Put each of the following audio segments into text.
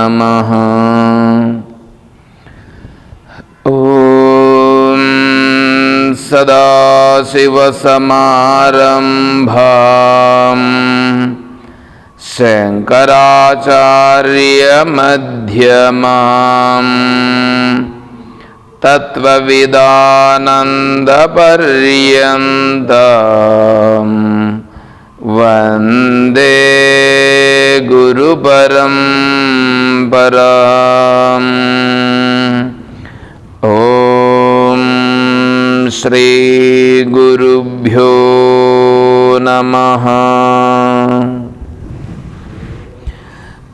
నమః. ఓం సదాశివసమారంభాం శంకరాచార్యమధ్యమాం తత్వవిదానందపర్యంతం వందే గురుపరంపరాం. ఓం శ్రీ గురుభ్యో నమః.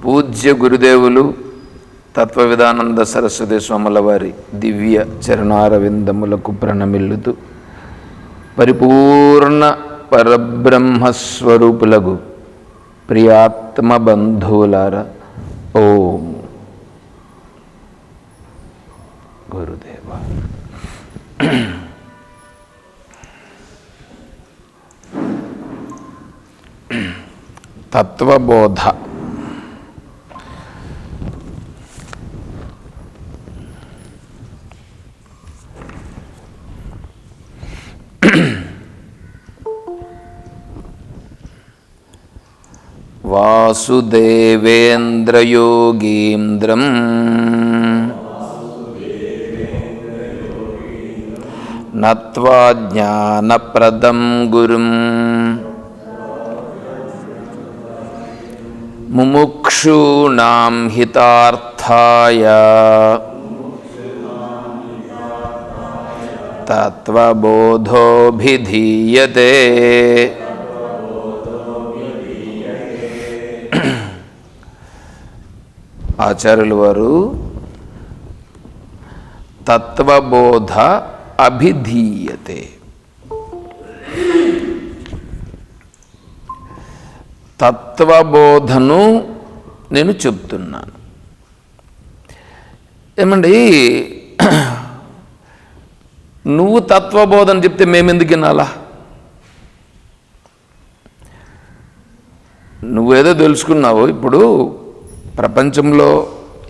పూజ్య గురుదేవులు తత్వవిదానంద సరస్వతి స్వాముల వారి దివ్య చరణారవిందములకు ప్రణమిల్లుతూ పరిపూర్ణ పరబ్రహ్మస్వరూపులకు ప్రియాత్మ బంధువులారా, ఓం గురుదేవ. తత్వబోధ. వాసుదేవేంద్రయోగీంద్రం నత్వా జ్ఞానప్రదం గురుం ముముక్షూణాం హితార్థాయ తత్వబోధోభిధీయతే. ఆచార్యుల వారు తత్వబోధ అభిధీయతే, తత్వబోధను నేను చెప్తున్నాను. ఏమండి, నువ్వు తత్వబోధన చెప్తే మేమెందుకు వినాలా? నువ్వేదో తెలుసుకున్నావు. ఇప్పుడు ప్రపంచంలో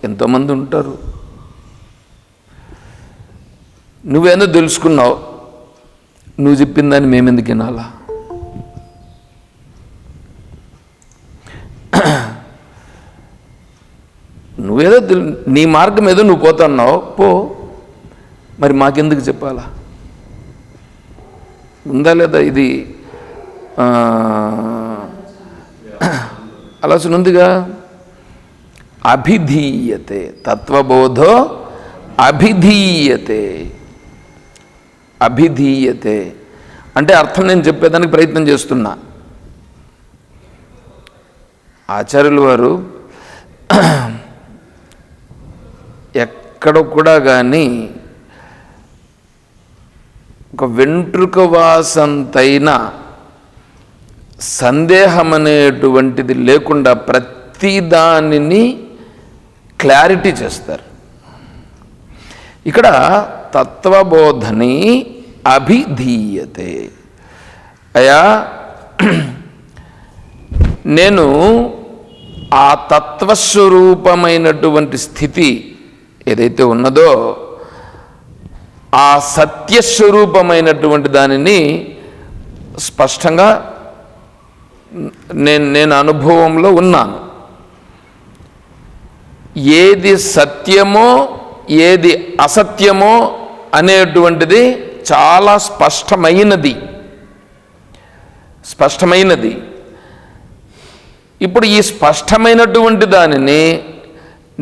ఎంతోమంది ఉంటారు. నువ్వేదో తెలుసుకున్నావు, నువ్వు చెప్పిందని మేమెందుకు వినాలా? నువ్వేదో నీ మార్గం ఏదో నువ్వు పోతున్నావు, పో. మరి మాకెందుకు చెప్పాలా? ఉందా లేదా ఇది ఆలోచన ఉందిగా. అభిధీయతే, తత్వబోధో అభిధీయతే. అభిధీయతే అంటే అర్థం నేను చెప్పేదానికి ప్రయత్నం చేస్తున్నా. ఆచార్యుల వారు ఎక్కడ కూడా కానీ ఒక వెంట్రుక వాసంతైన సందేహం అనేటువంటిది లేకుండా ప్రతిదానిని క్లారిటీ చేస్తారు. ఇక్కడ తత్వబోధని అభిధీయతే. అయా, నేను ఆ తత్వస్వరూపమైనటువంటి స్థితి ఏదైతే ఉన్నదో ఆ సత్యస్వరూపమైనటువంటి దానిని స్పష్టంగా నేను అనుభవంలో ఉన్నాను. ఏది సత్యమో ఏది అసత్యమో అనేటువంటిది చాలా స్పష్టమైనది. ఇప్పుడు ఈ స్పష్టమైనటువంటి దానిని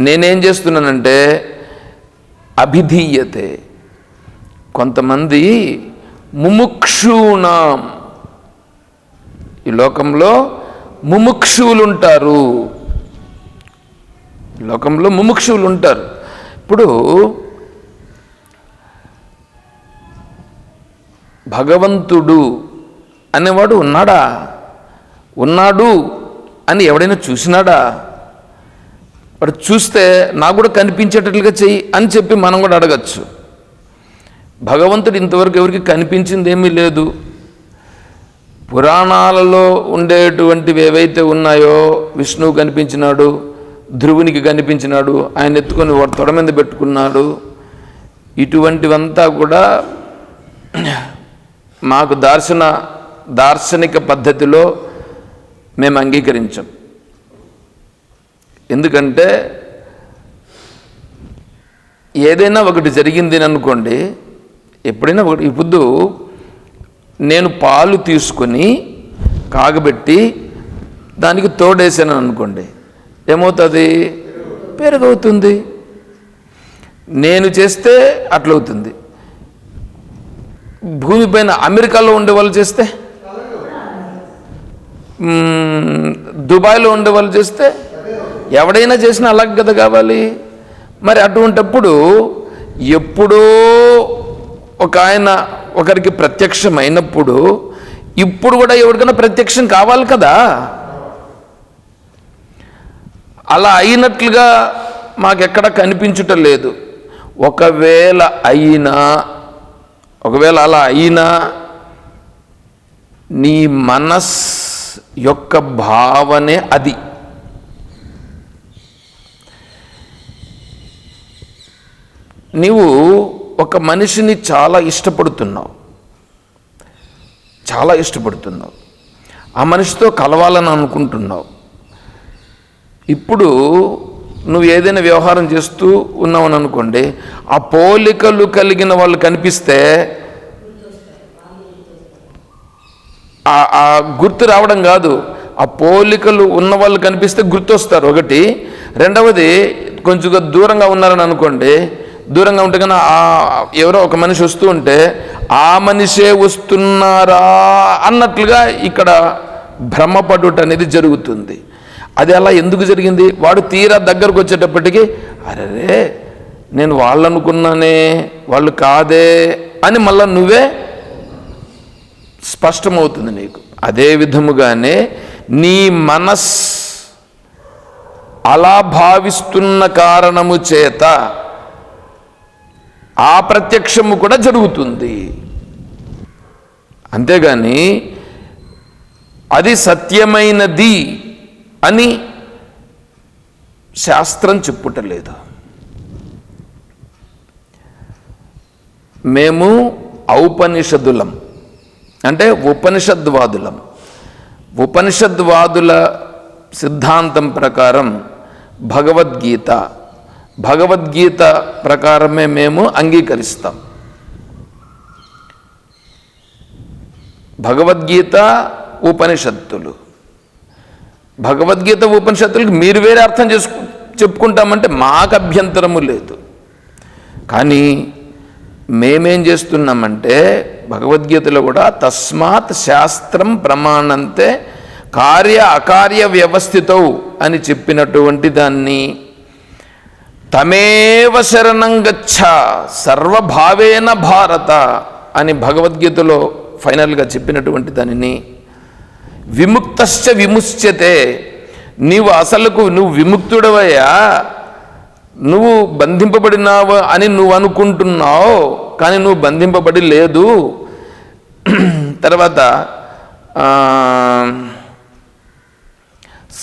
నేనేం చేస్తున్నానంటే అభిధీయతే. కొంతమంది ముముక్షూణాం, ఈ లోకంలో ముముక్షువులు ఉంటారు. లోకంలో ముముక్షువులు ఉంటారు. ఇప్పుడు భగవంతుడు అనేవాడు ఉన్నాడా? ఉన్నాడు అని ఎవడైనా చూసినాడా? వాడు చూస్తే నాకు కూడా కనిపించేటట్లుగా చెయ్యి అని చెప్పి మనం కూడా అడగచ్చు. భగవంతుడు ఇంతవరకు ఎవరికి కనిపించింది ఏమీ లేదు. పురాణాలలో ఉండేటువంటివి ఏవైతే ఉన్నాయో, విష్ణువు కనిపించినాడు, ధ్రువునికి కనిపించినాడు, ఆయన ఎత్తుకొని వాడు తొడ మీద పెట్టుకున్నాడు. ఇటువంటివంతా కూడా మాకు దార్శనిక పద్ధతిలో మేము అంగీకరించాం. ఎందుకంటే ఏదైనా ఒకటి జరిగింది అనుకోండి, ఎప్పుడైనా ఒకటి, ఇప్పుడు నేను పాలు తీసుకొని కాగబెట్టి దానికి తోడేసాను అనుకోండి, ఏమవుతుంది? పెరుగవుతుంది. నేను చేస్తే అట్లవుతుంది. భూమిపైన అమెరికాలో ఉండే వాళ్ళు చేస్తే, దుబాయ్లో ఉండే వాళ్ళు చేస్తే, ఎవడైనా చేసినా అలాగే కదా కావాలి. మరి అటువంటప్పుడు ఎప్పుడో ఒక ఆయన ఒకరికి ప్రత్యక్షమైనప్పుడు ఇప్పుడు కూడా ఎవరికైనా ప్రత్యక్షం కావాలి కదా. అలా అయినట్లుగా మాకెక్కడ కనిపించటం లేదు. ఒకవేళ అలా అయినా నీ మనస్ యొక్క భావనే అది. నీవు ఒక మనిషిని చాలా ఇష్టపడుతున్నావు, ఆ మనిషితో కలవాలని అనుకుంటున్నావు. ఇప్పుడు నువ్వు ఏదైనా వ్యవహారం చేస్తూ ఉన్నావని అనుకోండి, ఆ పోలికలు కలిగిన వాళ్ళు కనిపిస్తే ఆ గుర్తు రావడం కాదు, ఆ పోలికలు ఉన్న వాళ్ళు కనిపిస్తే గుర్తొస్తారు ఒకటి. రెండవది, కొంచెం దూరంగా ఉన్నారని అనుకోండి, దూరంగా ఉంటే కన్నా ఎవరో ఒక మనిషి వస్తూ ఉంటే ఆ మనిషే వస్తున్నారా అన్నట్లుగా ఇక్కడ భ్రమపడుట అనేది జరుగుతుంది. అది అలా ఎందుకు జరిగింది? వాడు తీరా దగ్గరకు వచ్చేటప్పటికి అరే నేను వాళ్ళు అనుకున్నానే, వాళ్ళు కాదే అని మళ్ళా నువ్వే స్పష్టమవుతుంది నీకు. అదే విధముగానే నీ మనస్ అలా భావిస్తున్న కారణము చేత ఆ ప్రత్యక్షము కూడా జరుగుతుంది. అంతేగాని అది సత్యమైనది అని శాస్త్రం చెప్పుటలేదు. మేము ఔపనిషదులం, అంటే ఉపనిషద్వాదులం. ఉపనిషద్వాదుల సిద్ధాంతం ప్రకారం భగవద్గీత ప్రకారమే మేము అంగీకరిస్తాం. భగవద్గీత ఉపనిషత్తులకు మీరు వేరే అర్థం చెప్పుకుంటామంటే మాకు అభ్యంతరము లేదు. కానీ మేమేం చేస్తున్నామంటే భగవద్గీతలో కూడా తస్మాత్ శాస్త్రం ప్రమాణంతే కార్య అకార్య వ్యవస్థితౌ అని చెప్పినటువంటి దాన్ని తమేవ శరణం గచ్చ సర్వభావేన భారత అని భగవద్గీతలో ఫైనల్గా చెప్పినటువంటి దానిని విముక్తశ్చ విముచ్యతే, నువ్వు విముక్తుడవయ్యా, నువ్వు బంధింపబడినావు అని నువ్వు అనుకుంటున్నావు, కానీ నువ్వు బంధింపబడి లేదు. తర్వాత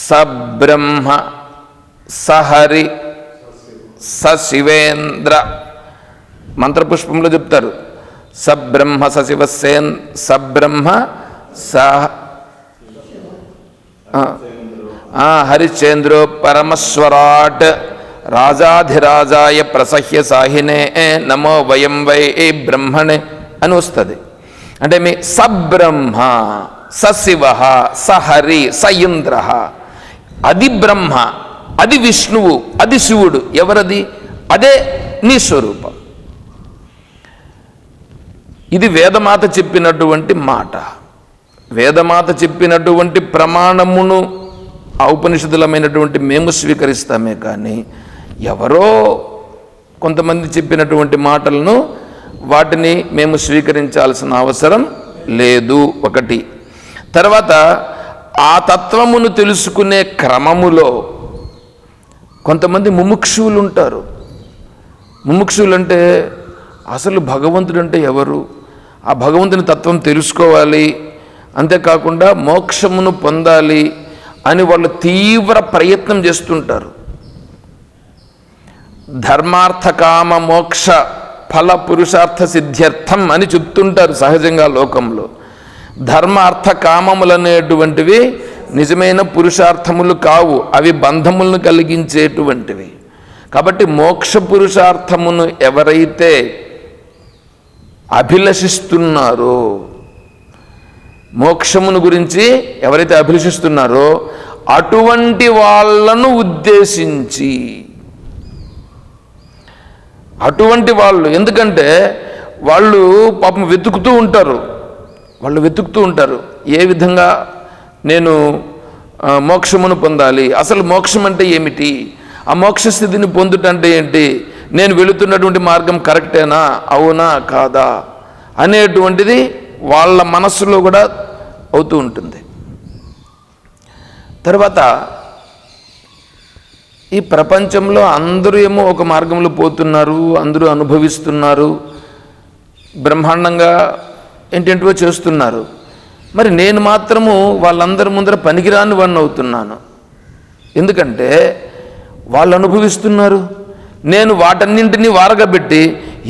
సబ్రహ్మ సహరి సశివేంద్ర మంత్రపుష్పంలో చెప్తారు. సబ్రహ్మ సబ్రహ్మ హరిశ్చేంద్రో పరమస్వరాట్ రాజాధిరాజాయ ప్రసహ్య సాహినే నమో వయం వై బ్రహ్మణే అని వస్తుంది. అంటే మీ సబ్రహ్మ సశివ సహరి సయింద్ర, అది బ్రహ్మ, అది విష్ణువు, అది శివుడు. ఎవరది? అదే నీ స్వరూపం. ఇది వేదమాత చెప్పినటువంటి మాట. వేదమాత చెప్పినటువంటి ప్రమాణమును ఔపనిషదులమైనటువంటి మేము స్వీకరిస్తామే, కానీ ఎవరో కొంతమంది చెప్పినటువంటి మాటలను వాటిని మేము స్వీకరించాల్సిన అవసరం లేదు. ఒకటి. తర్వాత ఆ తత్వమును తెలుసుకునే క్రమములో కొంతమంది ముముక్షువులు ఉంటారు. ముముక్షువులు అంటే అసలు భగవంతుడు అంటే ఎవరు, ఆ భగవంతుని తత్వం తెలుసుకోవాలి, అంతేకాకుండా మోక్షమును పొందాలి అని వాళ్ళు తీవ్ర ప్రయత్నం చేస్తుంటారు. ధర్మార్థ కామ మోక్ష ఫల పురుషార్థ సిద్ధ్యర్థం అని చెప్తుంటారు సహజంగా లోకంలో. ధర్మ అర్థ కామములనేటువంటివి నిజమైన పురుషార్థములు కావు, అవి బంధములను కలిగించేటువంటివి. కాబట్టి మోక్ష పురుషార్థమును ఎవరైతే అభిలషిస్తున్నారో, మోక్షమును గురించి ఎవరైతే అభిలషిస్తున్నారో అటువంటి వాళ్ళను ఉద్దేశించి, అటువంటి వాళ్ళు, ఎందుకంటే వాళ్ళు పాపం వెతుకుతూ ఉంటారు ఏ విధంగా నేను మోక్షమును పొందాలి, అసలు మోక్షం అంటే ఏమిటి, ఆ మోక్ష స్థితిని పొందుటంటే ఏంటి, నేను వెళుతున్నటువంటి మార్గం కరెక్టేనా, అవునా కాదా అనేటువంటిది వాళ్ళ మనస్సులో కూడా అవుతూ ఉంటుంది. తర్వాత ఈ ప్రపంచంలో అందరూ ఏమో ఒక మార్గంలో పోతున్నారు, అందరూ అనుభవిస్తున్నారు, బ్రహ్మాండంగా ఏంటేంటివో చేస్తున్నారు. మరి నేను మాత్రము వాళ్ళందరి ముందర పనికిరాని వాడిని అవుతున్నాను. ఎందుకంటే వాళ్ళు అనుభవిస్తున్నారు, నేను వాటన్నింటినీ వారగబెట్టి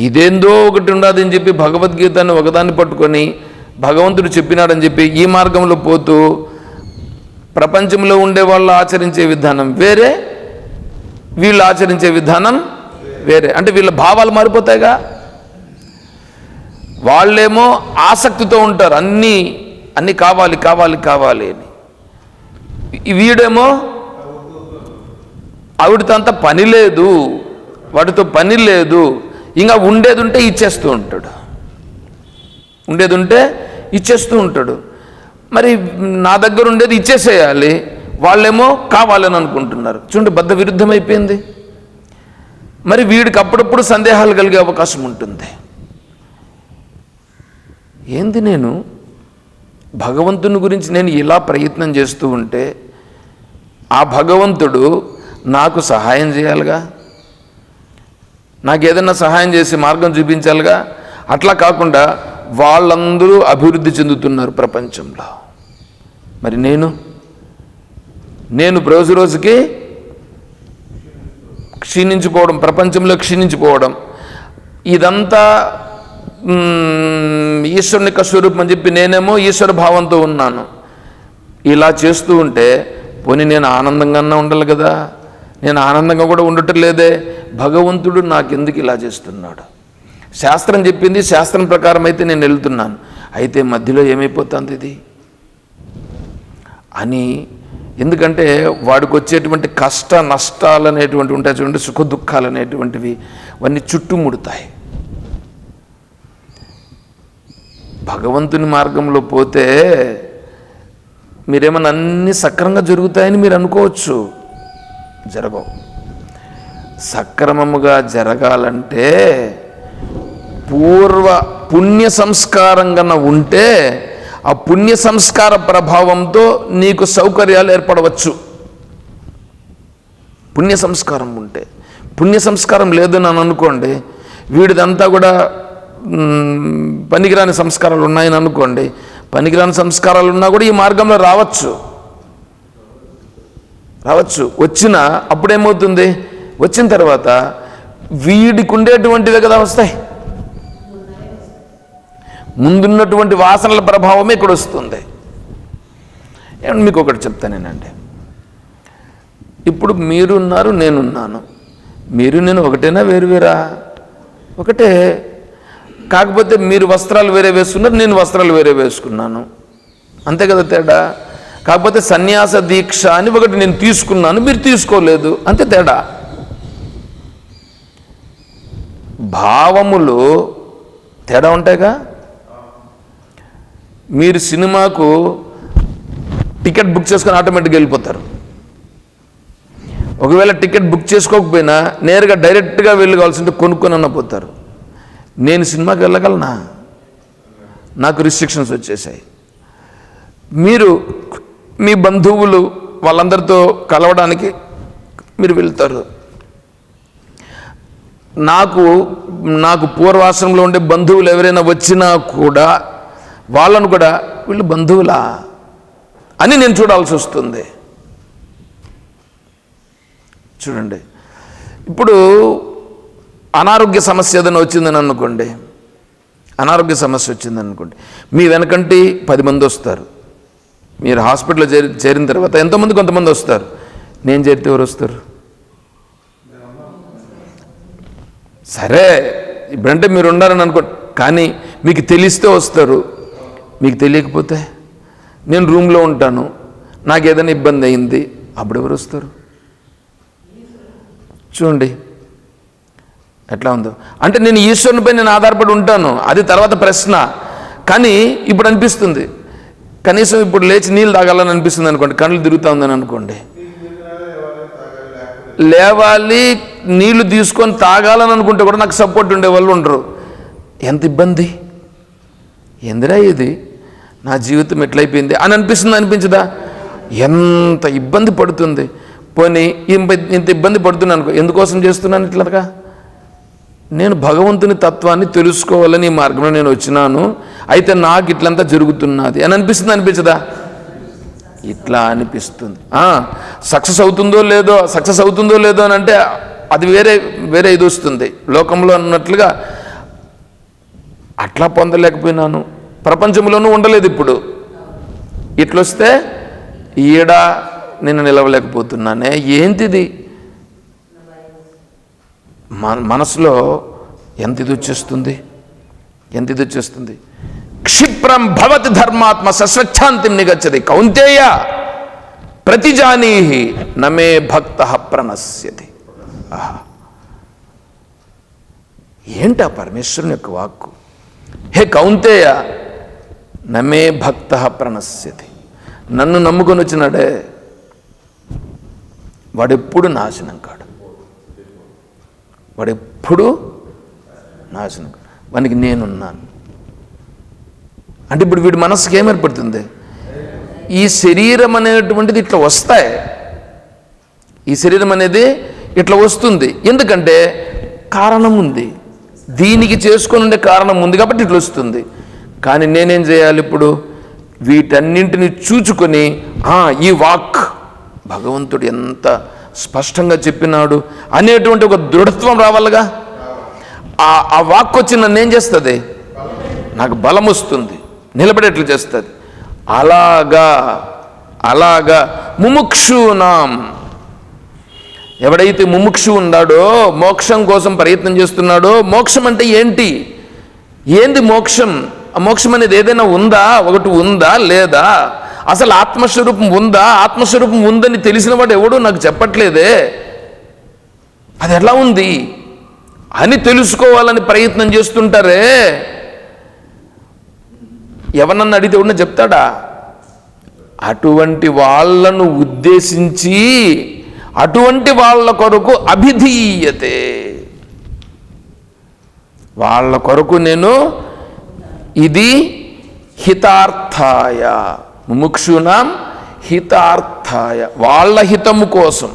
ఇదేందో ఒకటి ఉండదని చెప్పి భగవద్గీతని ఒకదాన్ని పట్టుకొని భగవంతుడు చెప్పినాడని చెప్పి ఈ మార్గంలో పోతూ ప్రపంచంలో ఉండే వాళ్ళు ఆచరించే విధానం వేరే, వీళ్ళు ఆచరించే విధానం వేరే. అంటే వీళ్ళ భావాలు మారిపోతాయిగా. వాళ్ళేమో ఆసక్తితో ఉంటారు, అన్నీ కావాలి కావాలి కావాలి అని. వీడేమో ఆవిడతో అంత పని లేదు, వాడితో పని లేదు, ఇంకా ఉండేది ఉంటే ఇచ్చేస్తూ ఉంటాడు. మరి నా దగ్గర ఉండేది ఇచ్చేసేయాలి, వాళ్ళేమో కావాలని అనుకుంటున్నారు. చూడండి, బద్ధ విరుద్ధం అయిపోయింది. మరి వీడికి అప్పుడప్పుడు సందేహాలు కలిగే అవకాశం ఉంటుంది. ఏంది, నేను భగవంతుని గురించి నేను ఇలా ప్రయత్నం చేస్తూ ఉంటే ఆ భగవంతుడు నాకు సహాయం చేయాలిగా, నాకు ఏదన్నా సహాయం చేసి మార్గం చూపించాలిగా. అట్లా కాకుండా వాళ్ళందరూ అభివృద్ధి చెందుతున్నారు ప్రపంచంలో, మరి నేను రోజు రోజుకి క్షీణించిపోవడం, ప్రపంచంలో క్షీణించిపోవడం, ఇదంతా ఈశ్వరుని యొక్క స్వరూపం అని చెప్పి నేనేమో ఈశ్వర భావంతో ఉన్నాను. ఇలా చేస్తూ ఉంటే పోనీ నేను ఆనందంగా ఉండాలి కదా, నేను ఆనందంగా కూడా ఉండటం లేదే, భగవంతుడు నాకెందుకు ఇలా చేస్తున్నాడు, శాస్త్రం చెప్పింది శాస్త్రం ప్రకారం అయితే నేను వెళ్తున్నాను, అయితే మధ్యలో ఏమైపోతుంది ఇది అని. ఎందుకంటే వాడికి వచ్చేటువంటి కష్ట నష్టాలు అనేటువంటి ఉంటాయి చూడండి, సుఖ దుఃఖాలు అనేటువంటివి అవన్నీ చుట్టుముడతాయి. భగవంతుని మార్గంలో పోతే మీరేమన్నా అన్నీ సక్రమంగా జరుగుతాయని మీరు అనుకోవచ్చు, జరగవు. సక్రమముగా జరగాలంటే పూర్వ పుణ్య సంస్కారం కన్నా ఉంటే ఆ పుణ్య సంస్కార ప్రభావంతో నీకు సౌకర్యాలు ఏర్పడవచ్చు. పుణ్య సంస్కారం ఉంటే, పుణ్య సంస్కారం లేదు అని అనుకోండి, వీడిదంతా కూడా పనికిరాని సంస్కారాలు ఉన్నాయని అనుకోండి, పనికిరాని సంస్కారాలు ఉన్నా కూడా ఈ మార్గంలో రావచ్చు. వచ్చినా అప్పుడేమవుతుంది, వచ్చిన తర్వాత వీడికి ఉండేటువంటివే కదా వస్తాయి, ముందున్నటువంటి వాసనల ప్రభావమే ఇక్కడ వస్తుంది. ఏమన్నా మీకు ఒకటి చెప్తానేనండి, ఇప్పుడు మీరున్నారు, నేనున్నాను, మీరు నేను ఒకటేనా వేరువేరా? ఒకటే. కాకపోతే మీరు వస్త్రాలు వేరే వేసుకున్నారు, నేను వస్త్రాలు వేరే వేసుకున్నాను, అంతే కదా తేడా. కాకపోతే సన్యాస దీక్ష అని ఒకటి నేను తీసుకున్నాను, మీరు తీసుకోలేదు, అంతే తేడా. భావములు తేడా ఉంటాయిగా. మీరు సినిమాకు టికెట్ బుక్ చేసుకొని ఆటోమేటిక్గా వెళ్ళిపోతారు. ఒకవేళ టికెట్ బుక్ చేసుకోకపోయినా నేరుగా డైరెక్ట్గా వెళ్ళగాల్సింటే కొనుక్కొని అన్న పోతారు. నేను సినిమాకి వెళ్ళగలనా? నాకు రిస్ట్రిక్షన్స్ వచ్చేసాయి. మీరు మీ బంధువులు వాళ్ళందరితో కలవడానికి మీరు వెళ్తారు. నాకు పూర్వాశ్రమంలో ఉండే బంధువులు ఎవరైనా వచ్చినా కూడా వాళ్ళను కూడా వీళ్ళు బంధువులా అని నేను చూడాల్సి వస్తుంది. చూడండి, ఇప్పుడు అనారోగ్య సమస్య ఏదైనా వచ్చిందని అనుకోండి, అనారోగ్య సమస్య వచ్చిందని అనుకోండి, మీ వెనకంటి 10 మంది వస్తారు. మీరు హాస్పిటల్లో చేరిన తర్వాత ఎంతోమంది కొంతమంది వస్తారు. నేను చేరితే ఎవరు వస్తారు? సరే, ఇప్పుడంటే మీరు ఉండాలని అనుకోండి, కానీ మీకు తెలిస్తే వస్తారు. మీకు తెలియకపోతే, నేను రూమ్లో ఉంటాను, నాకు ఏదైనా ఇబ్బంది అయింది, అప్పుడు ఎవరు వస్తారు? చూడండి ఎట్లా ఉందో. అంటే నేను ఈశ్వరునిపై నేను ఆధారపడి ఉంటాను, అది తర్వాత ప్రశ్న. కానీ ఇప్పుడు అనిపిస్తుంది, కనీసం ఇప్పుడు లేచి నీళ్ళు తాగాలని అనిపిస్తుంది అనుకోండి, కళ్ళు తిరుగుతూ ఉందని అనుకోండి, లేవాలి నీళ్లు తీసుకొని తాగాలని అనుకుంటే కూడా నాకు సపోర్ట్ ఉండే వాళ్ళు ఉండరు. ఎంత ఇబ్బంది, ఎందురా ఇది, నా జీవితం ఎట్లయిపోయింది అని అనిపిస్తుంది, అనిపించదా? ఎంత ఇబ్బంది పడుతుంది. పోనీ ఇంత ఇబ్బంది పడుతున్నాను అనుకో, ఎందుకోసం చేస్తున్నాను ఇట్లాగా? నేను భగవంతుని తత్వాన్ని తెలుసుకోవాలని ఈ మార్గంలో నేను వచ్చినాను, అయితే నాకు ఇట్లంతా జరుగుతున్నది అని అనిపిస్తుంది, అనిపించదా? ఇట్లా అనిపిస్తుంది. సక్సెస్ అవుతుందో లేదో అని అంటే అది వేరే ఇది వస్తుంది. లోకంలో అన్నట్లుగా అట్లా పొందలేకపోయినాను, ప్రపంచంలోనూ ఉండలేదు. ఇప్పుడు ఇట్లొస్తే ఈడ నేను నిలవలేకపోతున్నానే, ఏంటిది? మనసులో ఎంత ఇది వచ్చేస్తుంది. క్షిప్రం భవతి ధర్మాత్మ సస్వచ్ఛాంతిం నిగచ్చతి కౌంతేయ ప్రతిజానీహి నమే భక్త ప్రణశ్యతి. ఏంటా పరమేశ్వరుని యొక్క వాక్కు? హే కౌంతేయ నమే భక్త ప్రణశ్యతి. నన్ను నమ్ముకొని వచ్చినాడే వాడెప్పుడు నాశనం కాడు, వానికి నేనున్నాను. అంటే ఇప్పుడు వీడి మనసుకి ఏమేర్పడుతుంది? ఈ శరీరం అనేటువంటిది ఇట్లా వస్తాయి, ఈ శరీరం అనేది ఇట్లా వస్తుంది. ఎందుకంటే కారణం ఉంది, దీనికి చేసుకొని ఉండే కారణం ఉంది కాబట్టి ఇట్లా వస్తుంది. కానీ నేనేం చేయాలి? ఇప్పుడు వీటన్నింటిని చూచుకొని ఈ వాక్ భగవంతుడు ఎంత స్పష్టంగా చెప్పినాడు అనేటువంటి ఒక దృఢత్వం రావాలిగా. ఆ వాక్ వచ్చి నన్ను ఏం చేస్తుంది? నాకు బలం వస్తుంది, నిలబడేట్లు చేస్తుంది. అలాగా ముముక్షూనాం, ఎవడైతే ముముక్షు ఉన్నాడో, మోక్షం కోసం ప్రయత్నం చేస్తున్నాడో. మోక్షం అంటే ఏంది మోక్షం? ఆ మోక్షం అనేది ఏదైనా ఉందా? ఒకటి ఉందా లేదా? అసలు ఆత్మస్వరూపం ఉందా? ఆత్మస్వరూపం ఉందని తెలిసిన వాడు ఎవడో నాకు చెప్పట్లేదే, అది ఎలా ఉంది అని తెలుసుకోవాలని ప్రయత్నం చేస్తుంటారే. ఎవరన్నా అడిగితే ఎవడన్నా చెప్తాడా? అటువంటి వాళ్ళను ఉద్దేశించి అటువంటి వాళ్ళ కొరకు అభిధీయతే, వాళ్ళ కొరకు నేను ఇది హితార్థాయ, ముముక్షూనాం హితార్థాయ, వాళ్ళ హితము కోసం.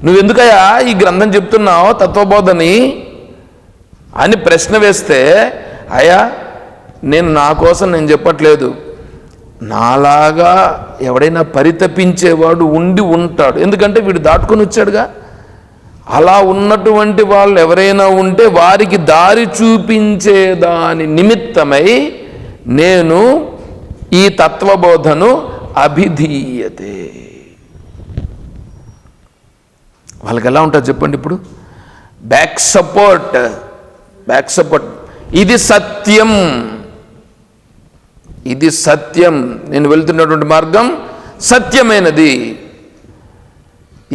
నువ్వెందుకయ్యా ఈ గ్రంథం చెప్తున్నావు తత్వబోధని అని ప్రశ్న వేస్తే, అయ్యా నేను నా కోసం నేను చెప్పట్లేదు, నాలాగా ఎవడైనా పరితపించేవాడు ఉండి ఉంటాడు, ఎందుకంటే వీడు దాటుకొని వచ్చాడుగా. అలా ఉన్నటువంటి వాళ్ళు ఎవరైనా ఉంటే వారికి దారి చూపించేదాని నిమిత్తమై నేను ఈ తత్వబోధను అభిధీయతే. వాళ్ళకి ఎలా ఉంటుంది చెప్పండి? ఇప్పుడు బ్యాక్ సపోర్ట్. ఇది సత్యం, ఇది సత్యం, నేను వెళ్తున్నటువంటి మార్గం సత్యమైనది.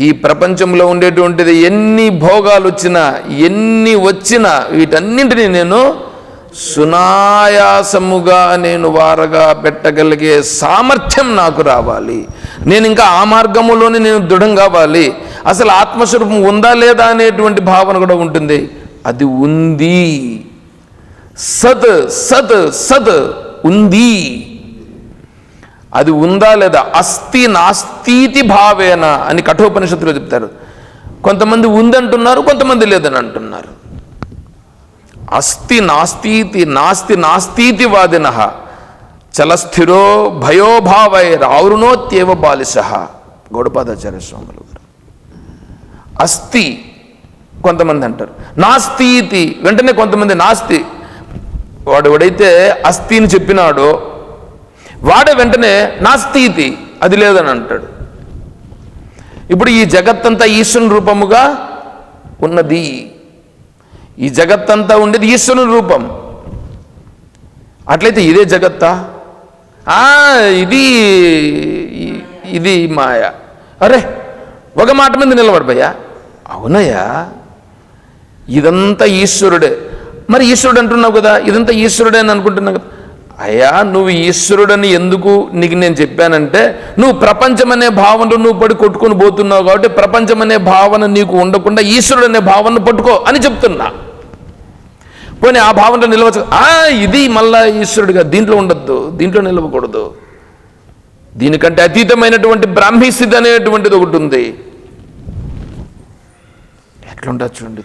ఈ ప్రపంచంలో ఉండేటువంటిది ఎన్ని భోగాలు వచ్చినా ఎన్ని వచ్చినా వీటన్నింటినీ నేను సునాయాసముగా నేను వారగా పెట్టగలిగే సామర్థ్యం నాకు రావాలి. నేను ఇంకా ఆ మార్గములోనే నేను దృఢం కావాలి. అసలు ఆత్మస్వరూపం ఉందా లేదా అనేటువంటి భావన కూడా ఉంటుంది. అది ఉంది, సత్ సత్ సత్ ఉంది. అది ఉందా లేదా? అస్థి నాస్తితి భావేన అని కఠోపనిషత్తులో చెప్తారు. కొంతమంది ఉందంటున్నారు, కొంతమంది లేదని అంటున్నారు. అస్థి నాస్తితి నాస్తి నాస్తితి వాదినః చలస్థిరో భయోభావైరావృణోత్యేవ బాలిశః. గౌడపాదాచార్య స్వాములు గారు. అస్థి కొంతమంది అంటారు. నాస్తి ఇతి, వెంటనే కొంతమంది నాస్తి, వాడెవడైతే అస్థి అని చెప్పినాడో వాడే వెంటనే నాస్తి ఇతి, అది లేదని అంటాడు. ఇప్పుడు ఈ జగత్తంతా ఈశ్వరుని రూపముగా ఉన్నది, ఈ జగత్తంతా ఉండేది ఈశ్వరుని రూపం. అట్లయితే ఇదే జగత్తా? ఇది ఇది మాయ. అరే ఒక మాట మీద నిలబడిపోయా, అవునయ్యా ఇదంతా ఈశ్వరుడే. మరి ఈశ్వరుడు అంటున్నావు కదా, ఇదంతా ఈశ్వరుడే అని అనుకుంటున్నావు కదా. అయ్యా నువ్వు ఈశ్వరుడని ఎందుకు నీకు నేను చెప్పానంటే, నువ్వు ప్రపంచం అనే భావనలో నువ్వు పడి కొట్టుకొని పోతున్నావు కాబట్టి ప్రపంచం అనే భావన నీకు ఉండకుండా ఈశ్వరుడు అనే భావనను పట్టుకో అని చెప్తున్నా. పోనీ ఆ భావనలో నిలవచ్చు, ఇది మళ్ళా ఈశ్వరుడిగా దీంట్లో ఉండద్దు, దీంట్లో నిలవకూడదు. దీనికంటే అతీతమైనటువంటి బ్రాహ్మీ స్థితి అనేటువంటిది ఒకటి ఉంది. ఎట్లుండదు చూడండి.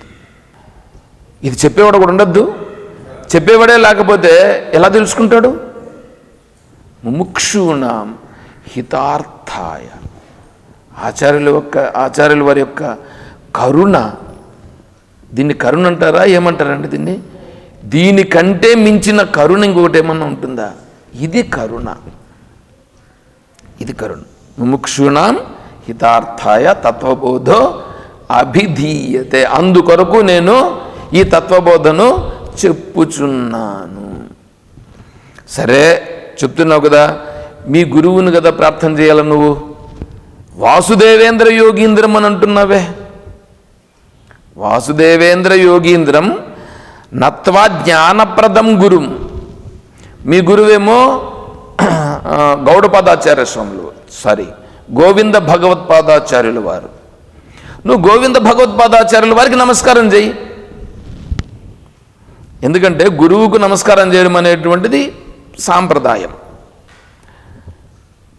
ఇది చెప్పేవాడు కూడా ఉండద్దు, చెప్పేవాడే లేకపోతే ఎలా తెలుసుకుంటాడు? ముముక్షూణాం హితార్థాయ, ఆచార్యుల వారి యొక్క కరుణ. దీన్ని కరుణ అంటారా, ఏమంటారండి దీన్ని? దీనికంటే మించిన కరుణ ఇంకొకటి ఏమన్నా ఉంటుందా? ఇది కరుణ, ఇది కరుణ. ముముక్షూణాం హితార్థాయ తత్వబోధో అభిధీయతే, అందుకొరకు నేను ఈ తత్వబోధను చెప్పుచున్నాను. సరే చెప్తున్నావు కదా, మీ గురువుని కదా ప్రార్థన చేయాల నువ్వు. వాసుదేవేంద్ర యోగీంద్రం అని అంటున్నావే. వాసుదేవేంద్ర యోగీంద్రం నత్వా జ్ఞానప్రదం గురుం. మీ గురువేమో గౌడపాదాచార్య స్వాములు, గోవింద భగవత్పాదాచార్యుల వారు. నువ్వు గోవింద భగవత్పాదాచార్యుల వారికి నమస్కారం చేయి. ఎందుకంటే గురువుకు నమస్కారం చేయడం అనేటువంటిది సాంప్రదాయం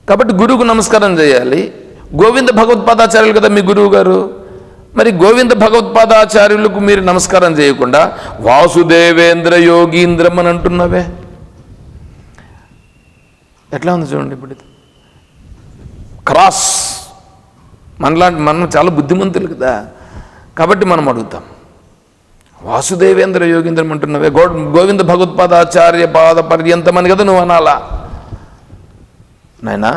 కాబట్టి గురువుకు నమస్కారం చేయాలి. గోవింద భగవత్పాదాచార్యులు కదా మీ గురువు గారు. మరి గోవింద భగవత్పాదాచార్యులకు మీరు నమస్కారం చేయకుండా వాసుదేవేంద్ర యోగీంద్రం అని అంటున్నావే, ఎట్లా ఉంది చూడండి. ఇప్పుడు ఇది క్రాస్. మనం చాలా బుద్ధిమంతులు కదా, కాబట్టి మనం అడుగుతాం, వాసుదేవేంద్ర యోగీంద్రం అంటున్నావే, గోవింద భగవత్పాదాచార్య పాద పర్యంతమని కదా నువ్వు అనాలా. నాయనా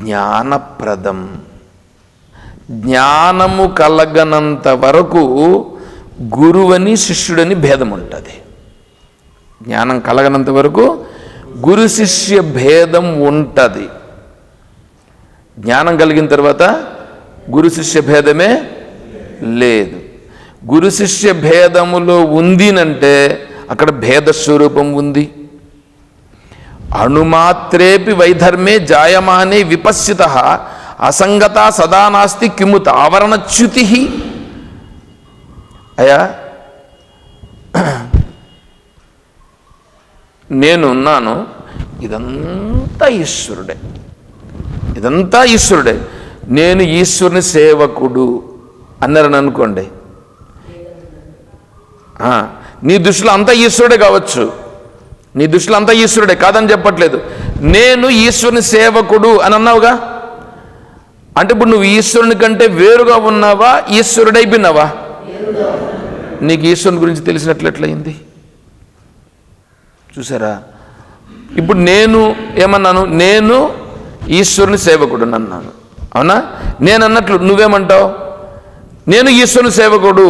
జ్ఞానప్రదం, జ్ఞానము కలగనంత వరకు గురువని శిష్యుడని భేదం ఉంటుంది. జ్ఞానం కలగనంత వరకు గురు శిష్య భేదం ఉంటుంది. జ్ఞానం కలిగిన తర్వాత గురు శిష్య భేదమే లేదు. గురు శిష్య భేదములో ఉందినంటే అక్కడ భేద స్వరూపం ఉంది. అణుమాత్రేపి వైధర్మే జాయమానే విపశ్చిత అసంగత సదా నాస్తి కిముత ఆవరణచ్యుతి. అయ్యా నేనున్నాను, ఇదంతా ఈశ్వరుడే, ఇదంతా ఈశ్వరుడే, నేను ఈశ్వరుని సేవకుడు అన్నారని అనుకోండి. నీ దృష్టిలో అంతా ఈశ్వరుడే కావచ్చు, నీ దృష్టిలో అంతా ఈశ్వరుడే కాదని చెప్పట్లేదు. నేను ఈశ్వరుని సేవకుడు అని అన్నావుగా, అంటే ఇప్పుడు నువ్వు ఈశ్వరుని కంటే వేరుగా ఉన్నావా, ఈశ్వరుడైపోయినావా? నీకు ఈశ్వరుని గురించి తెలిసినట్లయింది. చూసారా? ఇప్పుడు నేను ఏమన్నాను? నేను ఈశ్వరుని సేవకుడు అన్నాను, అవునా? నేను అన్నట్లు నువ్వేమంటావు? నేను ఈశ్వరుని సేవకుడు,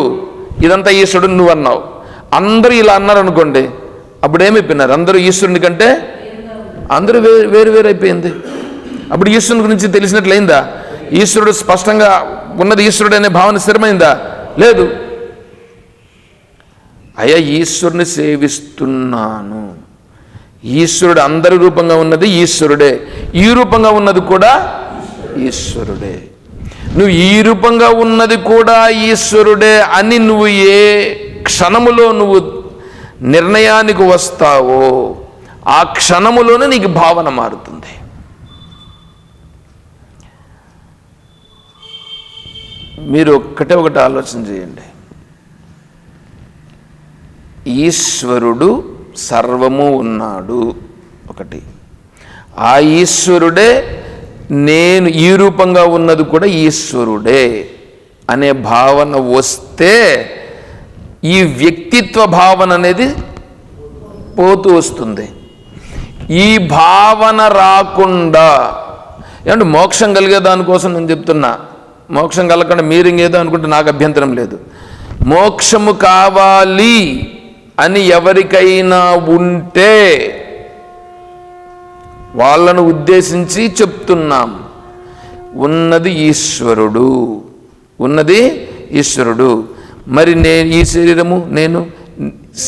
ఇదంతా ఈశ్వరుడు నువ్వు అన్నావు. అందరూ ఇలా అన్నారు అనుకోండి, అప్పుడు ఏమైపోయినారు? అందరూ ఈశ్వరుని కంటే అందరూ వేరు వేరు అయిపోయింది. అప్పుడు ఈశ్వరుని గురించి తెలిసినట్లయిందా? ఈశ్వరుడు స్పష్టంగా ఉన్నది ఈశ్వరుడు అనే భావన స్థిరమైందా? లేదు. అయ్యా ఈశ్వరుని సేవిస్తున్నాను, ఈశ్వరుడు అందరి రూపంగా ఉన్నది ఈశ్వరుడే, ఈ రూపంగా ఉన్నది కూడా ఈశ్వరుడే. నువ్వు ఈ రూపంగా ఉన్నది కూడా ఈశ్వరుడే అని నువ్వు ఏ క్షణములో నువ్వు నిర్ణయానికి వస్తావో ఆ క్షణములోనే నీకు భావన మారుతుంది. మీరు ఒకటి ఆలోచన చేయండి. ఈశ్వరుడు సర్వము ఉన్నాడు ఒకటి, ఆ ఈశ్వరుడే నేను ఈ రూపంగా ఉన్నది కూడా ఈశ్వరుడే అనే భావన వస్తే ఈ వ్యక్తిత్వ భావన అనేది పోతూ వస్తుంది. ఈ భావన రాకుండా ఏమంటే మోక్షం కలిగే దానికోసం నేను చెప్తున్నా. మోక్షం కలగకుండా మీరు ఇంకేదో అనుకుంటే నాకు అభ్యంతరం లేదు. మోక్షము కావాలి అని ఎవరికైనా ఉంటే వాళ్ళను ఉద్దేశించి చెప్తున్నాం. ఉన్నది ఈశ్వరుడు, ఉన్నది ఈశ్వరుడు. మరి ఈ నేను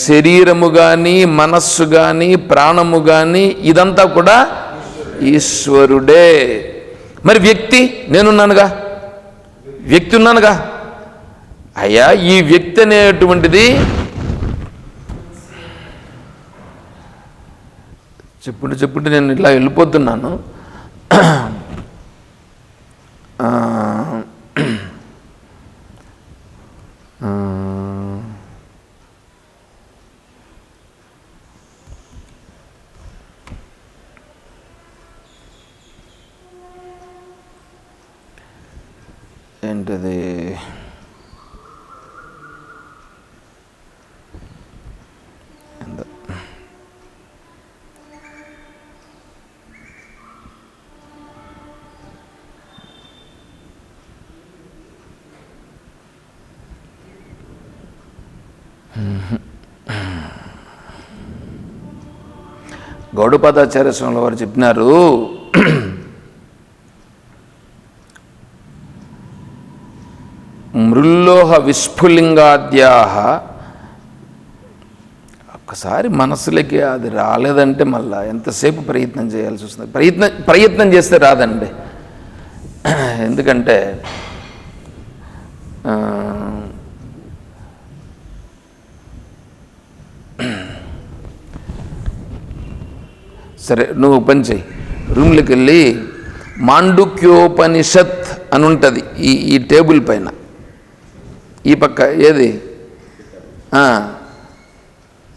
శరీరము కానీ, మనస్సు కానీ, ప్రాణము కానీ ఇదంతా కూడా ఈశ్వరుడే. మరి వ్యక్తి నేనున్నానుగా, వ్యక్తి ఉన్నానుగా. అయ్యా, ఈ వ్యక్తి అనేటువంటిది చెప్పుంటే నేను ఇలా వెళ్ళిపోతున్నాను. ఏంటది? గౌడపాదాచార్య స్వామి వారు చెప్పినారు, మృల్లోహ విస్ఫులింగాద్యాహ. ఒక్కసారి మనసులకి అది రాలేదంటే మళ్ళా ఎంతసేపు ప్రయత్నం చేయాల్సి వస్తుంది. ప్రయత్నం చేస్తే రాదండి. ఎందుకంటే సరే, నువ్వు పని చెయ్యి, రూమ్లోకి వెళ్ళి మాండుక్యోపనిషత్ అని ఉంటుంది ఈ టేబుల్ పైన, ఈ పక్క ఏది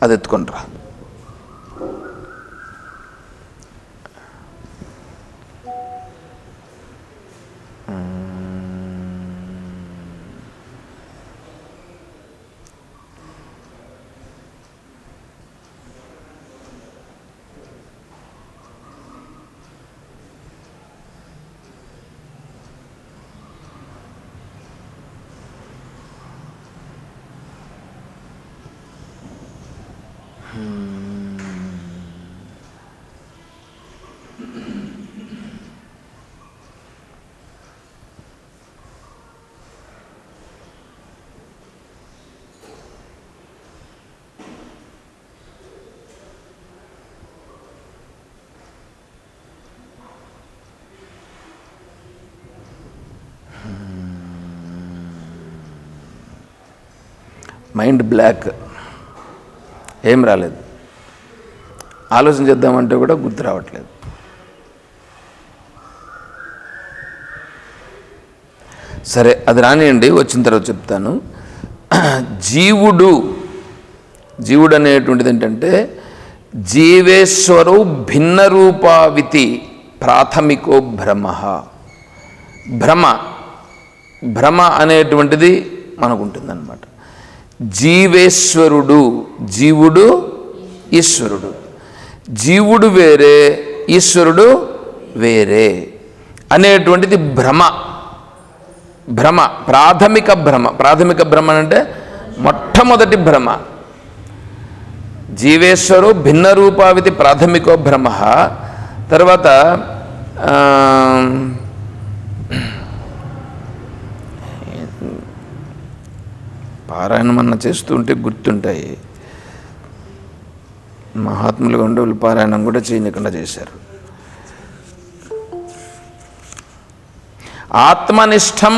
అది ఎత్తుకుంటారా. మైండ్ బ్లాక్, ఏం రాలేదు. ఆలోచన చేద్దామంటే కూడా గుర్తు రావట్లేదు. సరే, అది రానియండి, వచ్చిన తర్వాత చెప్తాను. జీవుడు అనేటువంటిది ఏంటంటే జీవేశ్వరు భిన్న రూపావితి ప్రాథమికో భ్రమ అనేటువంటిది మనకుంటుందన్నమాట. జీవేశ్వరుడు, జీవుడు ఈశ్వరుడు, జీవుడు వేరే ఈశ్వరుడు వేరే అనేటువంటిది భ్రమ. ప్రాథమిక భ్రమ అంటే మొట్టమొదటి భ్రమ. జీవేశ్వరు భిన్న రూపావితి ప్రాథమికో భ్రమ. తర్వాత పారాయణం అన్న చేస్తుంటే గుర్తుంటాయి. మహాత్ములుగా ఉండే వాళ్ళు పారాయణం కూడా చేయకుండా చేశారు. ఆత్మనిష్టం